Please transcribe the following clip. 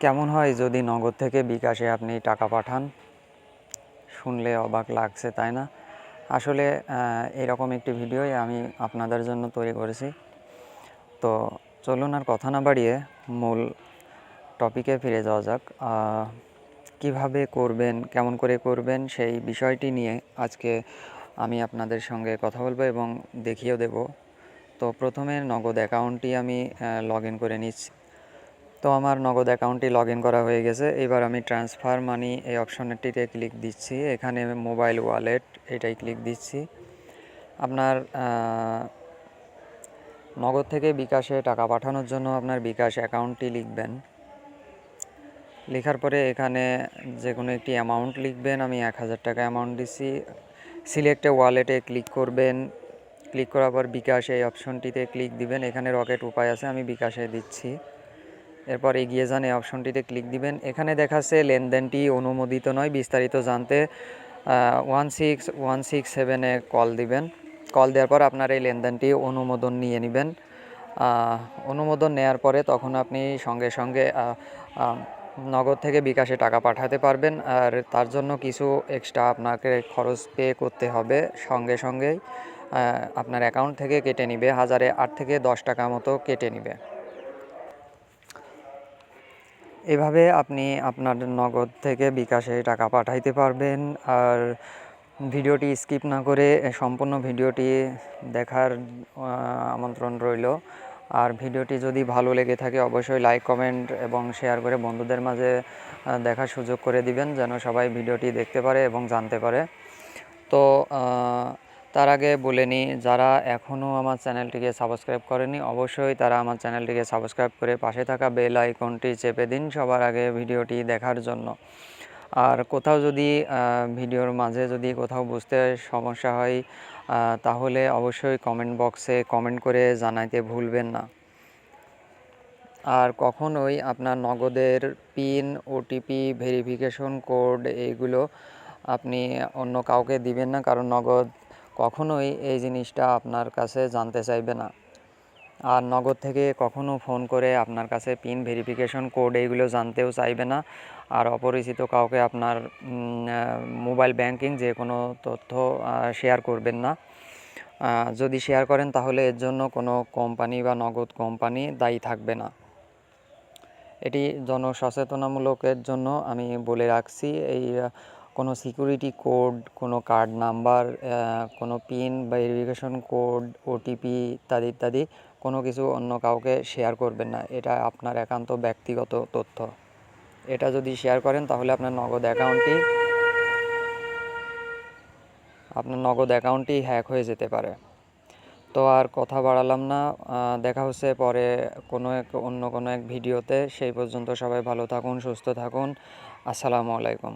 কেমন হয় যদি নগদ থেকে বিকাশে আপনি টাকা পাঠান? শুনলে অবাক লাগছে, তাই না? আসলে এরকম একটি ভিডিওই আমি আপনাদের জন্য তৈরি করেছি। তো চলুন আর কথা না বাড়িয়ে মূল টপিকে ফিরে যাওয়া যাক। কিভাবে করবেন, কেমন করে করবেন সেই বিষয়টি নিয়ে আজকে আমি আপনাদের সঙ্গে কথা বলবো এবং দেখিয়েও দেব। তো প্রথমে নগদ অ্যাকাউন্টটি আমি লগ ইন করে নিচ্ছি। তো আমার নগদ অ্যাকাউন্টটি লগ ইন করা হয়ে গেছে। এবার আমি ট্রান্সফার মানি এই অপশনটিতে ক্লিক দিচ্ছি। এখানে মোবাইল ওয়ালেট এটাই ক্লিক দিচ্ছি। আপনার নগদ থেকে বিকাশে টাকা পাঠানোর জন্য আপনার বিকাশ অ্যাকাউন্টটি লিখবেন। লেখার পরে এখানে যে কোনো একটি অ্যামাউন্ট লিখবেন। আমি 1000 টাকা অ্যামাউন্ট দিচ্ছি। সিলেক্ট ওয়ালেটে ক্লিক করবেন। ক্লিক করার পর বিকাশ এই অপশনটিতে ক্লিক দিবেন। এখানে রকেট উপায় আছে, আমি বিকাশে দিচ্ছি। এরপর এগিয়ে যান এই অপশনটিতে ক্লিক দিবেন। এখানে দেখাচ্ছে লেনদেনটি অনুমোদিত নয়। বিস্তারিত জানতে 16167-এ কল দিবেন। কল দেওয়ার পর আপনার এই লেনদেনটি অনুমোদন নিয়ে নেবেন। অনুমোদন নেওয়ার পরে তখন আপনি সঙ্গে সঙ্গে নগদ থেকে বিকাশে টাকা পাঠাতে পারবেন। আর তার জন্য কিছু এক্সট্রা আপনাকে খরচ পে করতে হবে। সঙ্গে সঙ্গেই আপনার অ্যাকাউন্ট থেকে কেটে নিবে। 8 থেকে 10 টাকা মতো কেটে নিবে। এভাবে আপনি আপনার নগদ থেকে বিকাশে টাকা পাঠাইতে পারবেন। আর ভিডিওটি স্কিপ না করে সম্পূর্ণ ভিডিওটি দেখার আমন্ত্রণ রইল। আর ভিডিওটি যদি ভালো লেগে থাকে অবশ্যই লাইক, কমেন্ট এবং শেয়ার করে বন্ধুদের মাঝে দেখার সুযোগ করে দিবেন, যেন সবাই ভিডিওটি দেখতে পারে এবং জানতে পারে। তো তার আগে বলে নিই, যারা এখনও আমার চ্যানেলটিকে সাবস্ক্রাইব করেনি অবশ্যই তারা আমার চ্যানেলটিকে সাবস্ক্রাইব করে পাশে থাকা বেল আইকনটি চেপে দিন সবার আগে ভিডিওটি দেখার জন্য। আর কোথাও যদি ভিডিওর মাঝে যদি কোথাও বুঝতে সমস্যা হয় তাহলে অবশ্যই কমেন্ট বক্সে কমেন্ট করে জানাইতে ভুলবেন না। আর কখনোই আপনার নগদের পিন, ওটিপি, ভেরিফিকেশন কোড এইগুলো আপনি অন্য কাউকে দিবেন না, কারণ নগদ কখনোই এই জিনিসটা আপনার কাছে জানতে চাইবে না। আর নগদ থেকে কখনো ফোন করে আপনার কাছে পিন, ভেরিফিকেশন কোড এইগুলো জানতেও চাইবে না। আর অপরিচিত কাউকে আপনার মোবাইল ব্যাংকিং যে কোনো তথ্য শেয়ার করবেন না। যদি শেয়ার করেন তাহলে এর জন্য কোনো কোম্পানি বা নগদ কোম্পানি দায়ী থাকবে না। এটি জনসচেতনামূলকের জন্য আমি বলে রাখছি। এই কোনো সিকিউরিটি কোড, কোনো কার্ড নাম্বার, কোনো পিন বা ভেরিফিকেশন কোড, ওটিপি ইত্যাদি ইত্যাদি কোনো কিছু অন্য কাউকে শেয়ার করবেন না। এটা আপনার একান্ত ব্যক্তিগত তথ্য। এটা যদি শেয়ার করেন তাহলে আপনার নগদ অ্যাকাউন্টটি হ্যাক হয়ে যেতে পারে। তো আর কথা বাড়ালাম না। দেখা হচ্ছে পরে অন্য কোনো এক ভিডিওতে। সেই পর্যন্ত সবাই ভালো থাকুন, সুস্থ থাকুন। আসসালামু আলাইকুম।